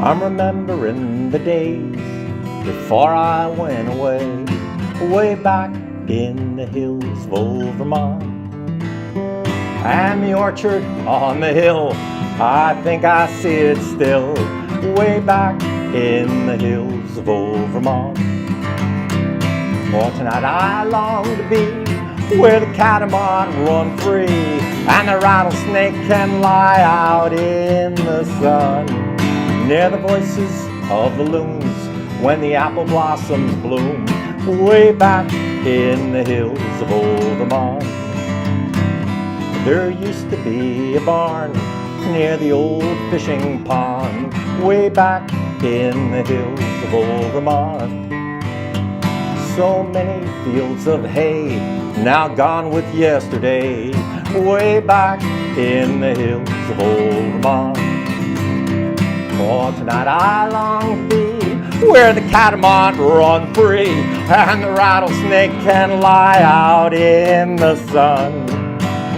I'm remembering the days before I went away, way back in the hills of old Vermont. And the orchard on the hill, I think I see it still, way back in the hills of old Vermont. For tonight I long to be where the catamount run free and the rattlesnake can lie out in the sun, near the voices of the loons when the apple blossoms bloom, way back in the hills of old Vermont. There used to be a barn near the old fishing pond, way back in the hills of old Vermont. So many fields of hay now gone with yesterday, way back in the hills of old Vermont. For tonight I long to be where the catamount run free and the rattlesnake can lie out in the sun,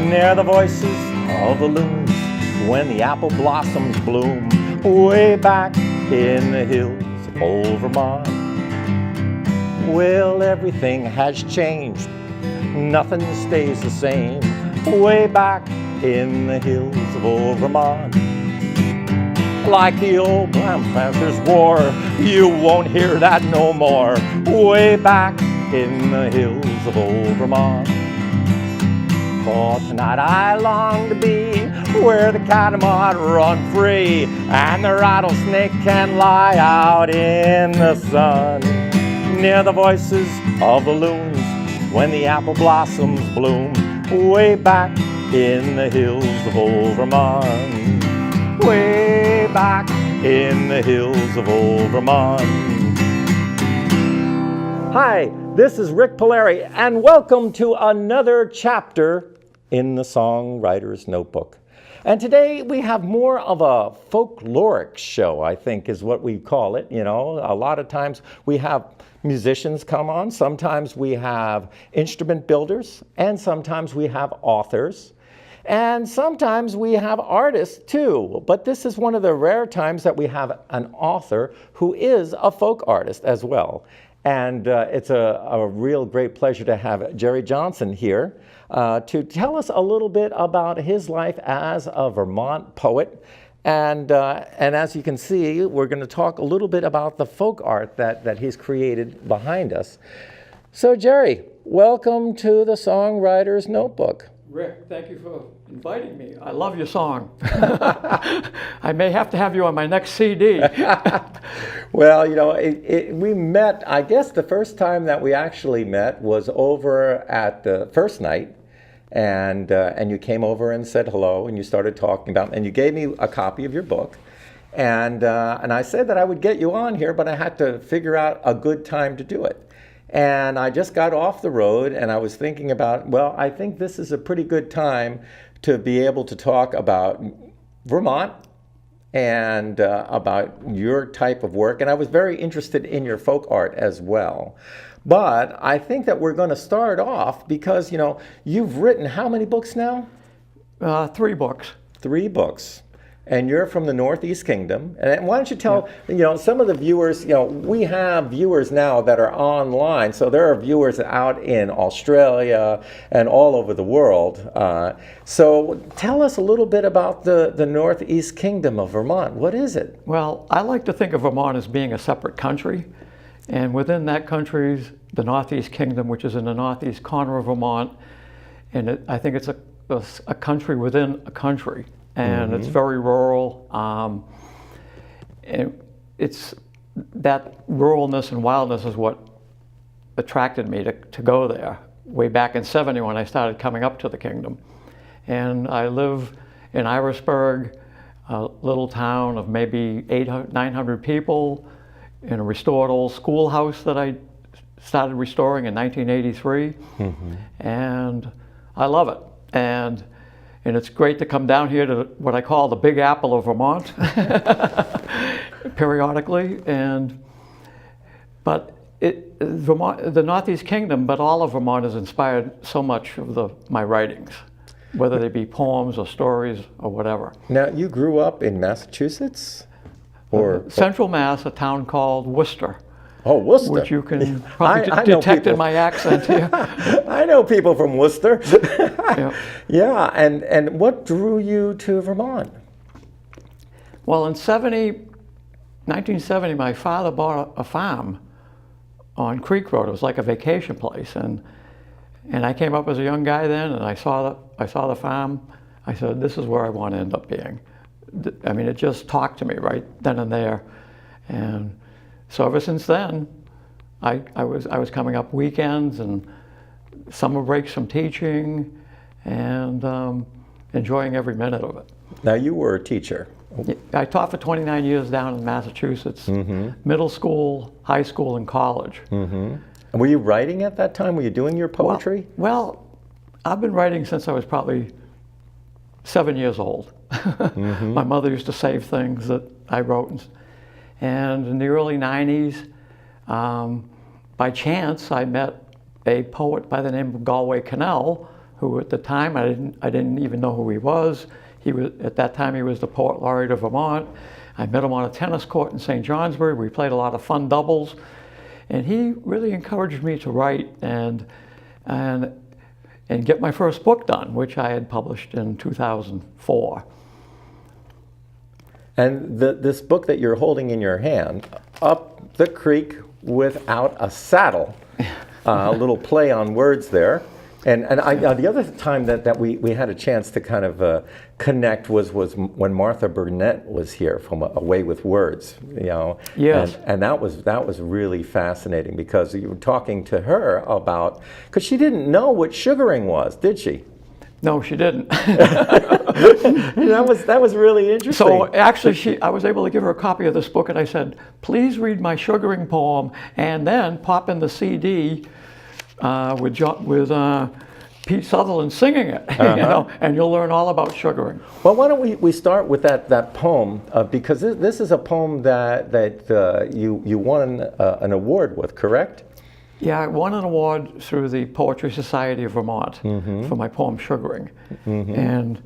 near the voices of the loons when the apple blossoms bloom, way back in the hills of old Vermont. Well, everything has changed, nothing stays the same, way back in the hills of old Vermont. Like the old Black Panthers war, you won't hear that no more, way back in the hills of old Vermont. For tonight I long to be where the catamount run free and the rattlesnake can lie out in the sun, near the voices of the loons when the apple blossoms bloom, way back in the hills of old Vermont, way back in the hills of old Vermont. Hi, this is Rik Palieri, and welcome to another chapter in the Songwriter's Notebook. And today we have more of a folkloric show, I think is what we call it. You know, a lot of times we have musicians come on, sometimes we have instrument builders, and sometimes we have authors, and sometimes we have artists too. But this is one of the rare times that we have an author who is a folk artist as well. And it's a real great pleasure to have Jerry Johnson here to tell us a little bit about his life as a Vermont poet. And as you can see, we're going to talk a little bit about the folk art that he's created behind us. So Jerry, welcome to the Songwriter's Notebook. Rik, thank you for inviting me. I love your song. I may have to have you on my next CD. Well, you know, we met, I guess the first time that we actually met was over at the first night. And you came over and said hello, and you started talking about, and you gave me a copy of your book, and I said that I would get you on here, but I had to figure out a good time to do it. And I just got off the road, and I was thinking about, well, I think this is a pretty good time to be able to talk about Vermont and about your type of work, and I was very interested in your folk art as well. But I think that we're going to start off because, you know, you've written how many books now? 3 books. 3 books. And you're from the Northeast Kingdom. And why don't you tell, you know, some of the viewers, you know, we have viewers now that are online. So there are viewers out in Australia and all over the world. So tell us a little bit about the Northeast Kingdom of Vermont. What is it? Well, I like to think of Vermont as being a separate country. And within that country's the Northeast Kingdom, which is in the northeast corner of Vermont. And I think it's a country within a country. And it's very rural. And it's that ruralness and wildness is what attracted me to go there way back in '70 when I started coming up to the kingdom. And I live in Irisburg, a little town of maybe 900 people, in a restored old schoolhouse that I started restoring in 1983. And I love it. And it's great to come down here to what I call the Big Apple of Vermont periodically. But Vermont, the Northeast Kingdom, but all of Vermont has inspired so much of my writings, whether they be poems or stories or whatever. Now, you grew up in Massachusetts? Or Central Mass, a town called Worcester. Oh, Worcester. Which you can probably I know detect people. in my accent here. I know people from Worcester. Yeah. Yeah, and what drew you to Vermont? Well, in 1970, my father bought a farm on Creek Road. It was like a vacation place, and I came up as a young guy then, and I saw the farm. I said, "This is where I want to end up being." I mean, it just talked to me right then and there, and so ever since then, I was coming up weekends and summer breaks from teaching, and enjoying every minute of it. Now, you were a teacher. I taught for 29 years down in Massachusetts, middle school, high school, and college. And were you writing at that time? Were you doing your poetry? Well, I've been writing since I was probably 7 years old. My mother used to save things that I wrote. And in the early 90s, by chance, I met a poet by the name of Galway Cannell, who at the time I didn't even know who he was. At that time he was the Poet Laureate of Vermont. I met him on a tennis court in St. Johnsbury. We played a lot of fun doubles, and he really encouraged me to write and get my first book done, which I had published in 2004. And this book that you're holding in your hand, Up the Creek Without a Saddle, a little play on words there. And the other time that we had a chance to kind of connect was when Martha Burnett was here from A Way with Words, you know. Yes. And that was really fascinating, because you were talking to her about, because she didn't know what sugaring was, did she? No, she didn't. that was really interesting. So actually, I was able to give her a copy of this book, and I said, "Please read my sugaring poem, and then pop in the CD with Pete Sutherland singing it, you know, and you'll learn all about sugaring." Well, why don't we start with that poem, because this is a poem that you won an award with, correct? Yeah, I won an award through the Poetry Society of Vermont for my poem Sugaring. And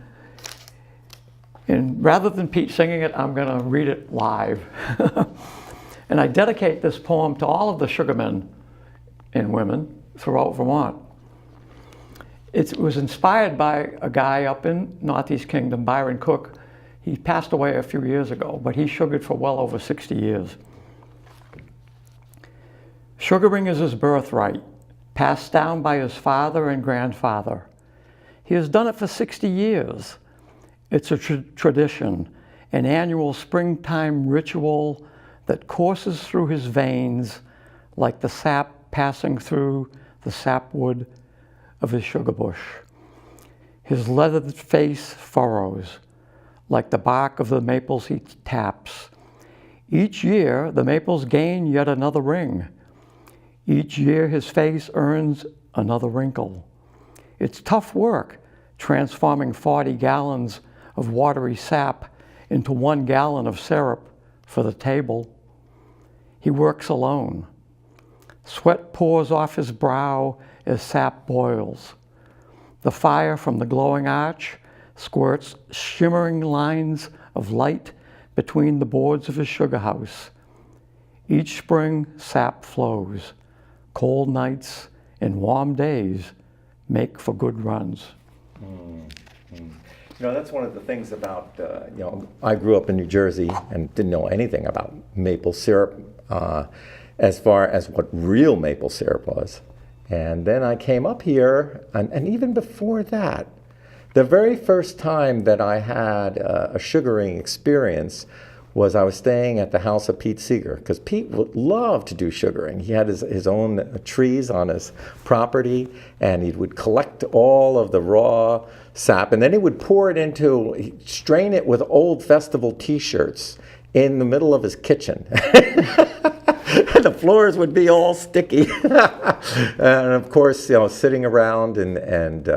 rather than Pete singing it, I'm going to read it live. And I dedicate this poem to all of the sugarmen and women throughout Vermont. It was inspired by a guy up in Northeast Kingdom, Byron Cook. He passed away a few years ago, but he sugared for well over 60 years. Sugaring is his birthright, passed down by his father and grandfather. He has done it for 60 years. It's a tradition, an annual springtime ritual that courses through his veins like the sap passing through the sapwood of his sugar bush. His leathered face furrows like the bark of the maples he taps. Each year, the maples gain yet another ring. Each year, his face earns another wrinkle. It's tough work, transforming 40 gallons of watery sap into 1 gallon of syrup for the table. He works alone. Sweat pours off his brow as sap boils. The fire from the glowing arch squirts shimmering lines of light between the boards of his sugar house. Each spring, sap flows. Cold nights and warm days make for good runs. You know, that's one of the things about, you know, I grew up in New Jersey and didn't know anything about maple syrup as far as what real maple syrup was. And then I came up here, and even before that, the very first time that I had a sugaring experience was I was staying at the house of Pete Seeger, because Pete would love to do sugaring. He had his own trees on his property, and he would collect all of the raw sap, and then he would he'd strain it with old festival t-shirts in the middle of his kitchen. And the floors would be all sticky. And of course, you know, sitting around and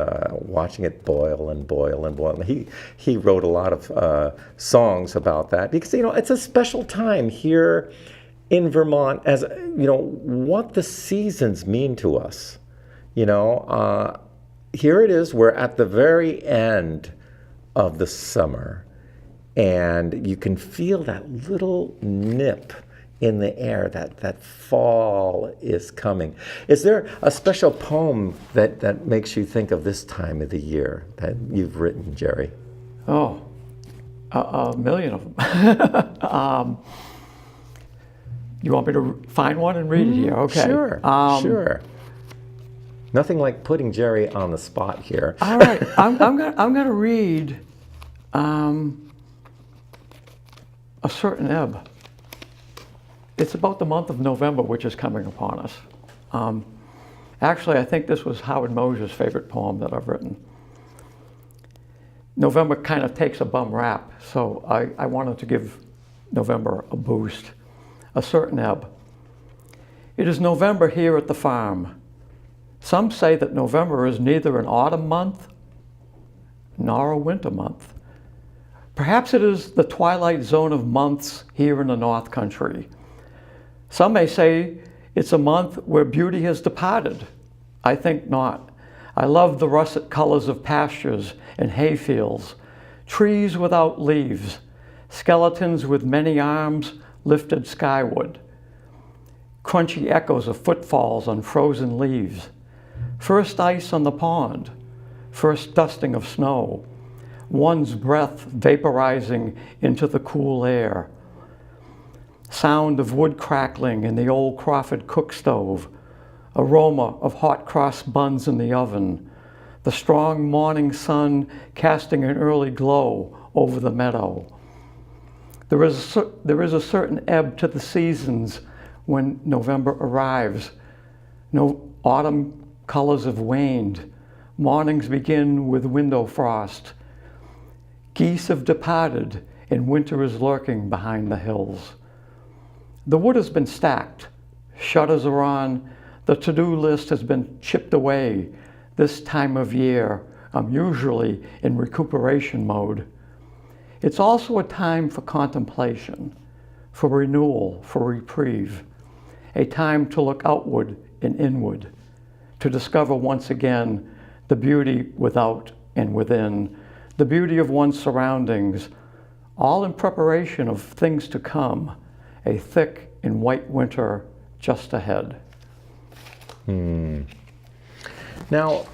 watching it boil and boil and boil. And he wrote a lot of songs about that, because, you know, it's a special time here in Vermont, as, you know, what the seasons mean to us. You know, here it is, we're at the very end of the summer. and you can feel that little nip in the air, that fall is coming. Is there a special poem that makes you think of this time of the year that you've written, Jerry? Oh, a million of them. You want me to find one and read it here? Okay. Sure, sure. Nothing like putting Jerry on the spot here. All right, I'm gonna read a certain ebb. It's about the month of November, which is coming upon us. Actually, I think this was Howard Mosier's favorite poem that I've written. November kind of takes a bum rap, so I wanted to give November a boost. A certain ebb. It is November here at the farm. Some say that November is neither an autumn month nor a winter month. Perhaps it is the twilight zone of months here in the North Country. Some may say it's a month where beauty has departed. I think not. I love the russet colors of pastures and hayfields, trees without leaves, skeletons with many arms lifted skyward, crunchy echoes of footfalls on frozen leaves, first ice on the pond, first dusting of snow, one's breath vaporizing into the cool air, sound of wood crackling in the old Crawford cook stove, aroma of hot cross buns in the oven, the strong morning sun casting an early glow over the meadow. There is a certain ebb to the seasons when November arrives. No autumn colors have waned. Mornings begin with window frost. Geese have departed and winter is lurking behind the hills. The wood has been stacked. Shutters are on. The to-do list has been chipped away. This time of year, I'm usually in recuperation mode. It's also a time for contemplation, for renewal, for reprieve, a time to look outward and inward, to discover once again the beauty without and within, the beauty of one's surroundings, all in preparation of things to come, a thick and white winter just ahead. Now,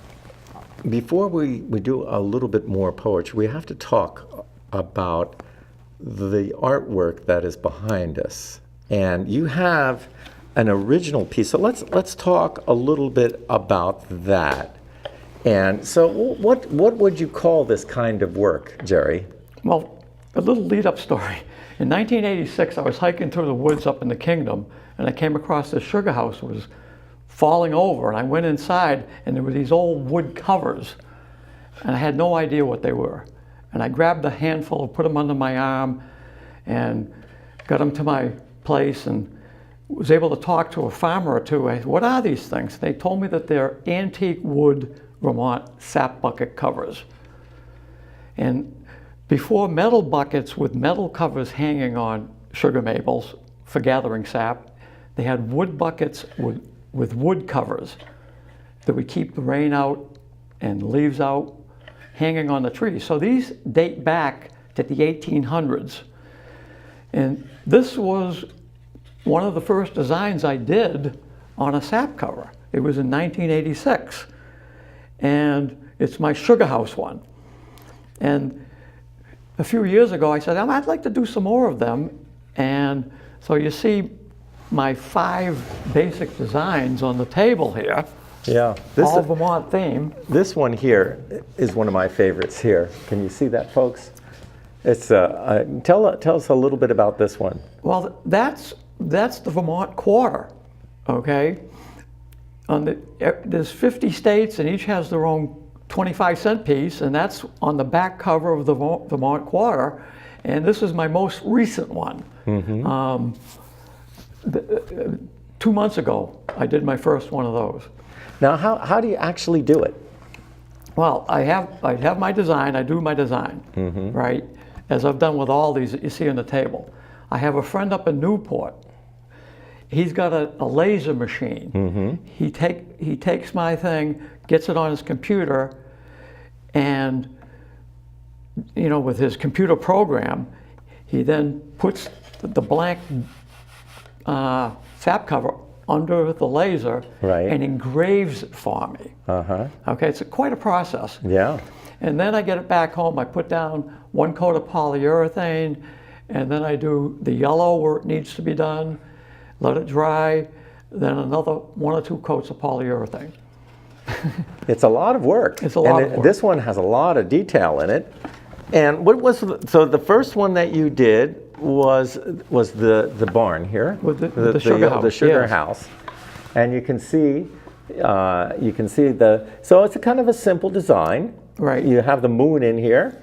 before we do a little bit more poetry, we have to talk about the artwork that is behind us. And you have an original piece, so let's talk a little bit about that. And so what would you call this kind of work, Jerry? Well, a little lead-up story. In 1986, I was hiking through the woods up in the Kingdom, and I came across this sugar house that was falling over, and I went inside, and there were these old wood covers, and I had no idea what they were. And I grabbed a handful, put them under my arm, and got them to my place, and was able to talk to a farmer or two. I said, what are these things? They told me that they're antique wood Vermont sap bucket covers. And before metal buckets with metal covers hanging on sugar maples for gathering sap, they had wood buckets with wood covers that would keep the rain out and leaves out, hanging on the tree. So these date back to the 1800s. And this was one of the first designs I did on a sap cover. It was in 1986. And it's my sugar house one. And a few years ago, I said, I'd like to do some more of them. And so you see my 5 basic designs on the table here. Yeah. All Vermont theme. This one here is one of my favorites here. Can you see that, folks? It's tell us a little bit about this one. Well, that's the Vermont quarter, okay? There's 50 states, and each has their own 25-cent piece, and that's on the back cover of the Vermont quarter. And this is my most recent one. Mm-hmm. 2 months ago, I did my first one of those. Now, how do you actually do it? Well, I have my design. I do my design, mm-hmm. right? As I've done with all these that you see on the table. I have a friend up in Newport. He's got a laser machine. Mm-hmm. He takes my thing, gets it on his computer, and with his computer program, he then puts the blank sap cover under the laser and engraves it for me. Okay, it's quite a process. Yeah. And then I get it back home. I put down 1 coat of polyurethane, and then I do the yellow where it needs to be done, let it dry, then another 1 or 2 coats of polyurethane. It's a lot of work. It's a lot of work. This one has a lot of detail in it. And what was so the first one that you did was the barn here with the sugar house. The sugar house, and you can see so it's a kind of a simple design. Right. You have the moon in here,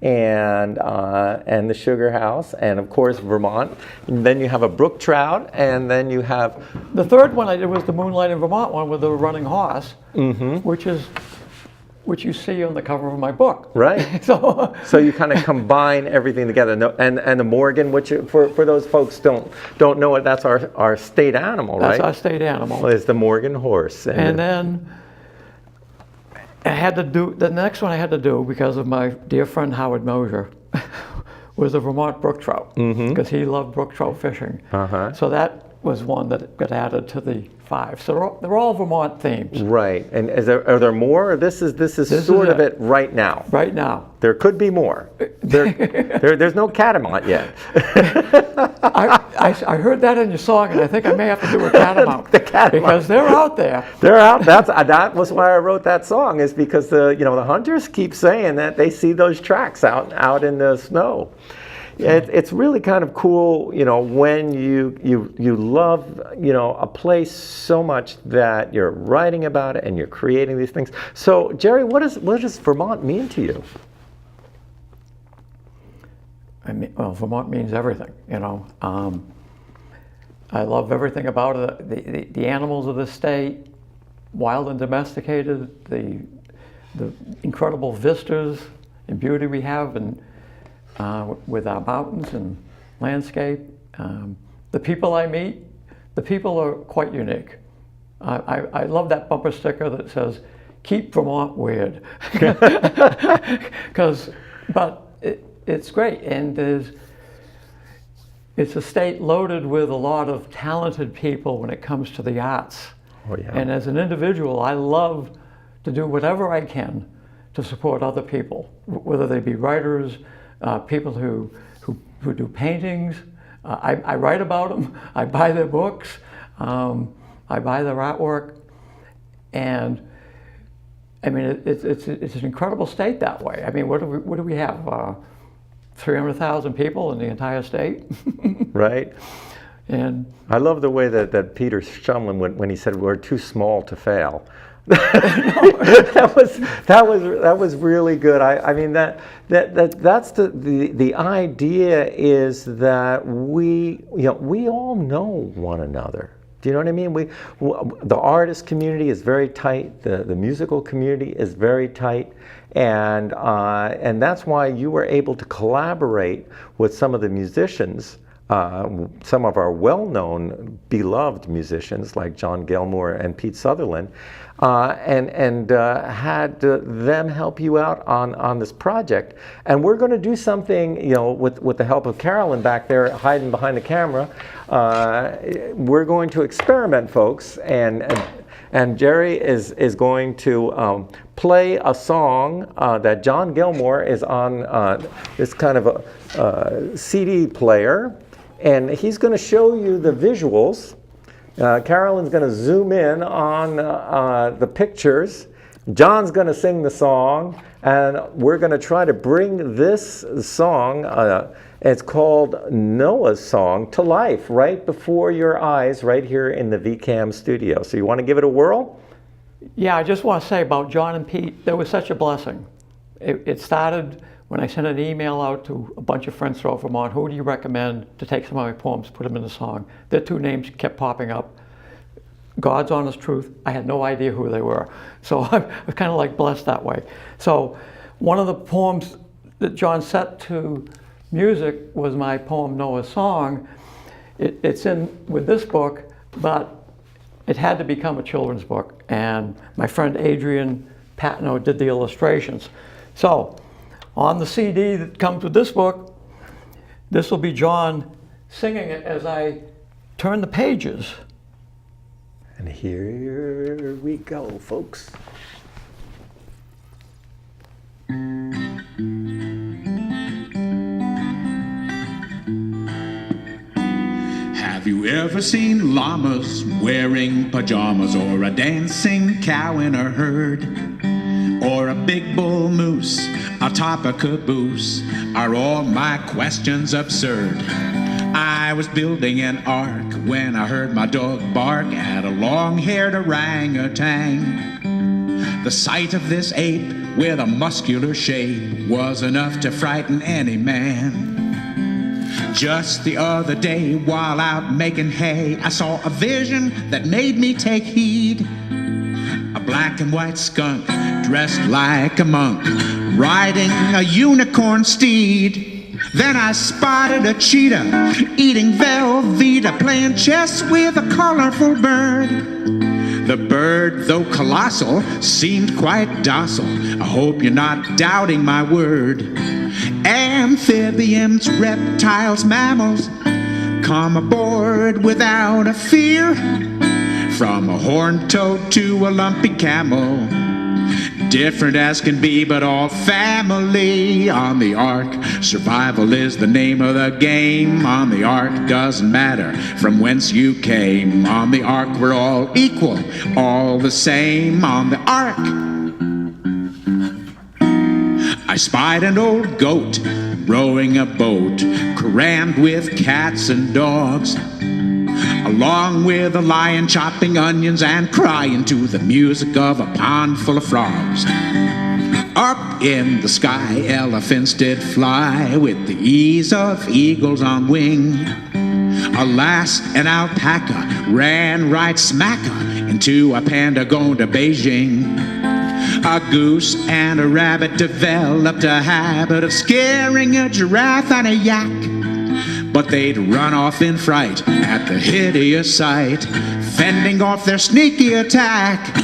and the sugar house, and of course Vermont. And then you have a brook trout, and then you have the third one I did was the Moonlight in Vermont one with the running horse, which you see on the cover of my book. Right. So you kind of combine everything together. And the Morgan, which for those folks don't know it, that's our state animal, right? That's our state animal. Well, it's the Morgan horse. And then I had to do, the next one I had to do because of my dear friend Howard Mosier was the Vermont brook trout, because he loved brook trout fishing. So that was one that got added to the 5. So they're all Vermont themes. Right. And are there more? This is sort of it right now. Right now. There could be more. There's no catamount yet. I heard that in your song, and I think I may have to do a catamount. The catamount. Because they're out there. They're out. That was why I wrote that song, is because the hunters keep saying that they see those tracks out in the snow. It's really kind of cool, when you love, a place so much that you're writing about it and you're creating these things. So, Jerry, what does Vermont mean to you? Vermont means everything. I love everything about it. The animals of the state, wild and domesticated, the incredible vistas and beauty we have, and with our mountains and landscape. The people I meet, the people are quite unique. I love that bumper sticker that says, "Keep Vermont weird." But it's great, and it's a state loaded with a lot of talented people when it comes to the arts. Oh, yeah. And as an individual, I love to do whatever I can to support other people, whether they be writers, people who do paintings. I write about them. I buy their books. I buy their artwork, and I mean it's an incredible state that way. I mean, what do we have? 300,000 people in the entire state. Right. And I love the way that Peter Shumlin, when he said we're too small to fail. that was really good. I mean that's the idea is that we all know one another. Do you know what I mean? The artist community is very tight. The musical community is very tight, and that's why you were able to collaborate with some of the musicians. Some of our well-known, beloved musicians like John Gilmore and Pete Sutherland, and had them help you out on this project. And we're going to do something, with the help of Carolyn back there hiding behind the camera. We're going to experiment, folks, and Jerry is going to play a song that John Gilmore is on this kind of a CD player. And he's going to show you the visuals. Carolyn's going to zoom in on the pictures. John's going to sing the song, and we're going to try to bring this song, it's called Noah's Song, to life right before your eyes, right here in the VCAM studio. So you want to give it a whirl? Yeah, I just want to say about John and Pete, that was such a blessing. It started when I sent an email out to a bunch of friends throughout Vermont. Who do you recommend to take some of my poems, put them in the song? Their 2 names kept popping up. God's Honest Truth, I had no idea who they were. So I was kind of like blessed that way. So one of the poems that John set to music was my poem Noah's Song. It's in with this book, but it had to become a children's book. And my friend Adrian Patno did the illustrations. So On the CD that comes with this book, this will be John singing it as I turn the pages. And here we go, folks. Have you ever seen llamas wearing pajamas, or a dancing cow in a herd, or a big bull moose atop a caboose? Are all my questions absurd? I was building an ark when I heard my dog bark at a long-haired orangutan. The sight of this ape with a muscular shape was enough to frighten any man. Just the other day, while out making hay, I saw a vision that made me take heed. A black and white skunk dressed like a monk, riding a unicorn steed. Then I spotted a cheetah eating Velveeta, playing chess with a colorful bird. The bird, though colossal, seemed quite docile. I hope you're not doubting my word. Amphibians, reptiles, mammals, come aboard without a fear. From a horned toad to a lumpy camel, different as can be, but all family on the ark. Survival is the name of the game. On the ark, doesn't matter from whence you came. On the ark, we're all equal, all the same. On the ark, I spied an old goat rowing a boat crammed with cats and dogs, along with a lion chopping onions and crying to the music of a pond full of frogs. Up in the sky, elephants did fly with the ease of eagles on wing. Alas, an alpaca ran right smack into a panda going to Beijing. A goose and a rabbit developed a habit of scaring a giraffe and a yak, but they'd run off in fright at the hideous sight, fending off their sneaky attack.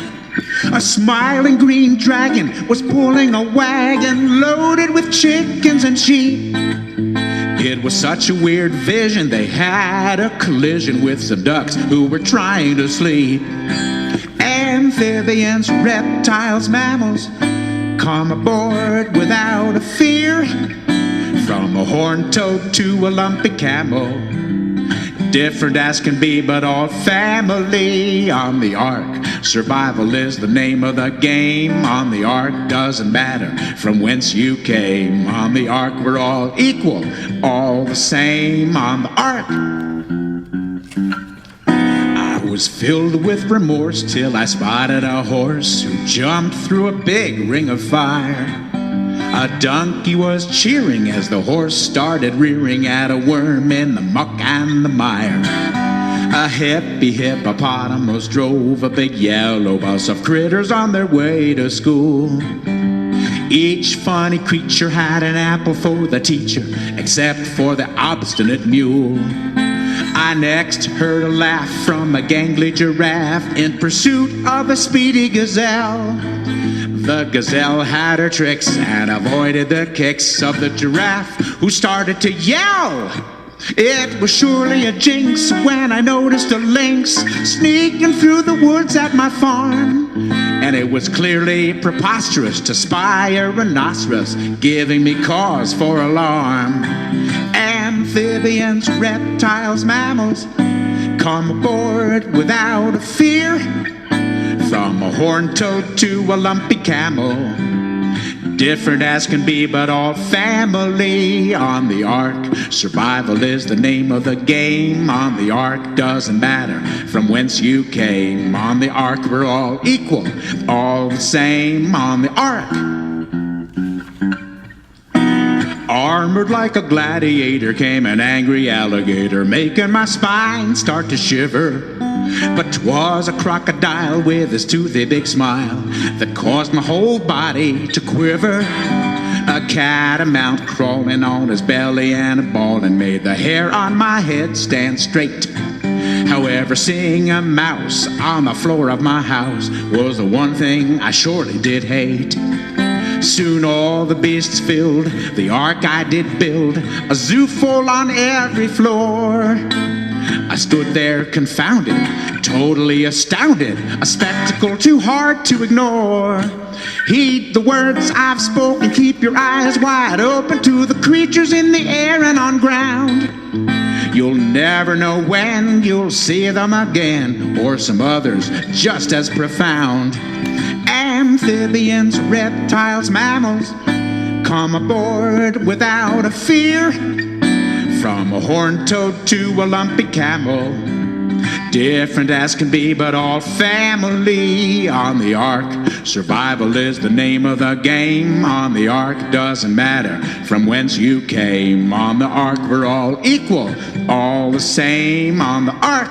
A smiling green dragon was pulling a wagon loaded with chickens and sheep. It was such a weird vision, they had a collision with some ducks who were trying to sleep. Amphibians, reptiles, mammals, come aboard without a fear. From a horned toad to a lumpy camel, different as can be, but all family on the ark. Survival is the name of the game. On the ark, doesn't matter from whence you came. On the ark, we're all equal, all the same. On the ark, I was filled with remorse till I spotted a horse who jumped through a big ring of fire. A donkey was cheering as the horse started rearing at a worm in the muck and the mire. A hippie hippopotamus drove a big yellow bus of critters on their way to school. Each funny creature had an apple for the teacher, except for the obstinate mule. I next heard a laugh from a gangly giraffe in pursuit of a speedy gazelle. The gazelle had her tricks and avoided the kicks of the giraffe, who started to yell. It was surely a jinx when I noticed a lynx sneaking through the woods at my farm. And it was clearly preposterous to spy a rhinoceros, giving me cause for alarm. Amphibians, reptiles, mammals, come aboard without a fear. From a horned toad to a lumpy camel, different as can be, but all family on the ark. Survival is the name of the game. On the ark, doesn't matter from whence you came. On the ark, we're all equal, all the same. On the ark, armored like a gladiator came an angry alligator, making my spine start to shiver. But 'twas a crocodile with his toothy big smile that caused my whole body to quiver. A catamount crawling on his belly and a bawling made the hair on my head stand straight. However, seeing a mouse on the floor of my house was the one thing I surely did hate. Soon all the beasts filled the ark I did build, a zoo full on every floor. I stood there confounded, totally astounded, a spectacle too hard to ignore. Heed the words I've spoken, keep your eyes wide open to the creatures in the air and on ground. You'll never know when you'll see them again, or some others just as profound. Amphibians, reptiles, mammals, come aboard without a fear. From a horned toad to a lumpy camel, different as can be, but all family on the ark. Survival is the name of the game. On the ark, doesn't matter from whence you came. On the ark, we're all equal, all the same. On the ark,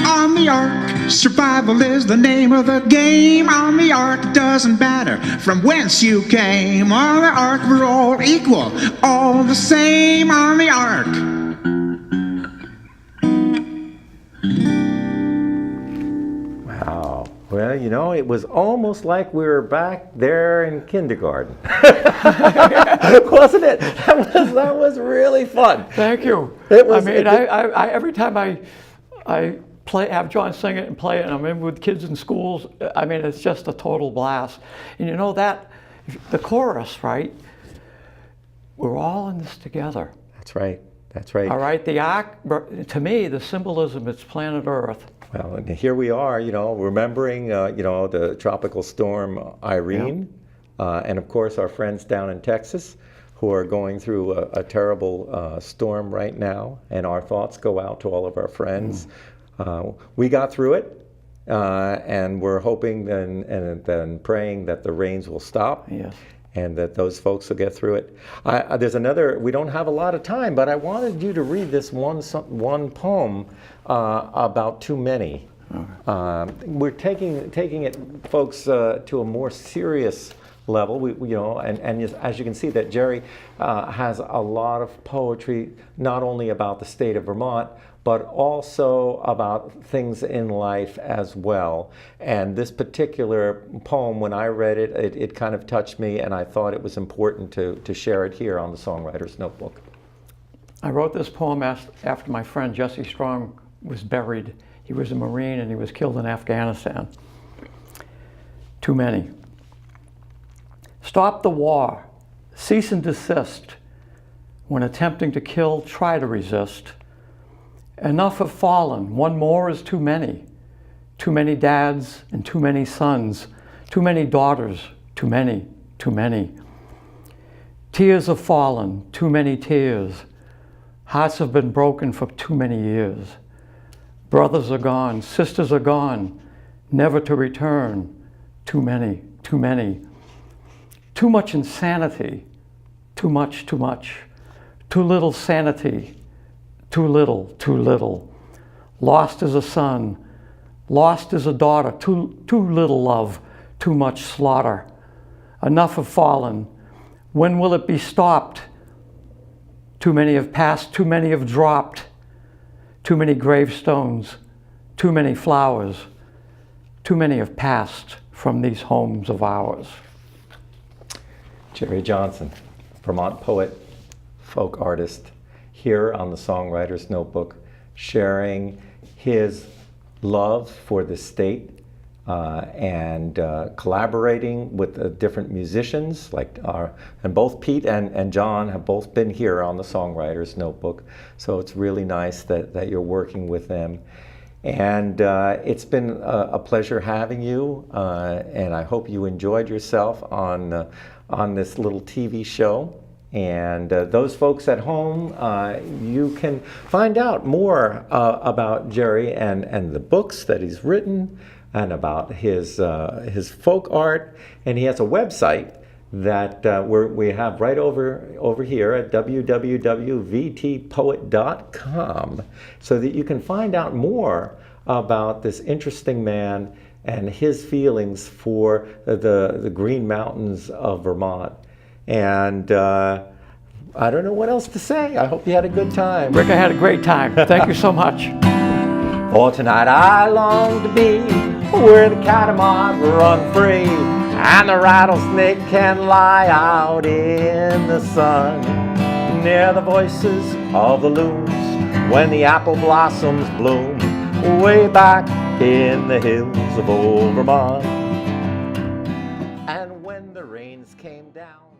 on the ark, survival is the name of the game. On the ark, doesn't matter from whence you came. On the ark, we're all equal, all the same. On the ark. Wow. Well, you know, it was almost like we were back there in kindergarten. Wasn't it? That was really fun. Thank you. It was, I mean, I every time I have John sing it and play it, and I'm in with kids in schools, I mean, it's just a total blast. And you know that, the chorus, right? We're all in this together. That's right. That's right. All right, the ark, to me, the symbolism, it's planet Earth. Well, and here we are, you know, remembering, you know, the tropical storm Irene, and of course our friends down in Texas who are going through a terrible storm right now, and our thoughts go out to all of our friends. We got through it, and we're hoping and then praying that the rains will stop. Yes. And that those folks will get through it. There's another, we don't have a lot of time, but I wanted you to read this one poem about too many. Okay. We're taking it, folks, to a more serious level. We you know, and as you can see, that Jerry has a lot of poetry, not only about the state of Vermont, but also about things in life as well. And this particular poem, when I read it, it kind of touched me, and I thought it was important to share it here on the Songwriter's Notebook. I wrote this poem after my friend Jesse Strong was buried. He was a Marine and he was killed in Afghanistan. Too many. Stop the war. Cease and desist. When attempting to kill, try to resist. Enough have fallen. One more is too many. Too many dads and too many sons. Too many daughters. Too many. Too many. Tears have fallen. Too many tears. Hearts have been broken for too many years. Brothers are gone. Sisters are gone. Never to return. Too many. Too many. Too much insanity. Too much. Too much. Too little sanity. Too little, too little. Lost is a son, lost is a daughter. Too little love, too much slaughter. Enough have fallen. When will it be stopped? Too many have passed, too many have dropped. Too many gravestones, too many flowers. Too many have passed from these homes of ours. Jerry Johnson, Vermont poet, folk artist, here on the Songwriter's Notebook, sharing his love for the state and collaborating with different musicians, and both Pete and John have both been here on the Songwriter's Notebook. So it's really nice that you're working with them. And it's been a pleasure having you, and I hope you enjoyed yourself on this little TV show. And those folks at home, you can find out more about Jerry and the books that he's written, and about his folk art. And he has a website that we have right over here at www.vtpoet.com, so that you can find out more about this interesting man and his feelings for the Green Mountains of Vermont. And I don't know what else to say. I hope you had a good time. Rick, I had a great time. Thank you so much. For tonight I long to be where the catamounts run free, and the rattlesnake can lie out in the sun, near the voices of the loons when the apple blossoms bloom, way back in the hills of old Vermont. And when the rains came down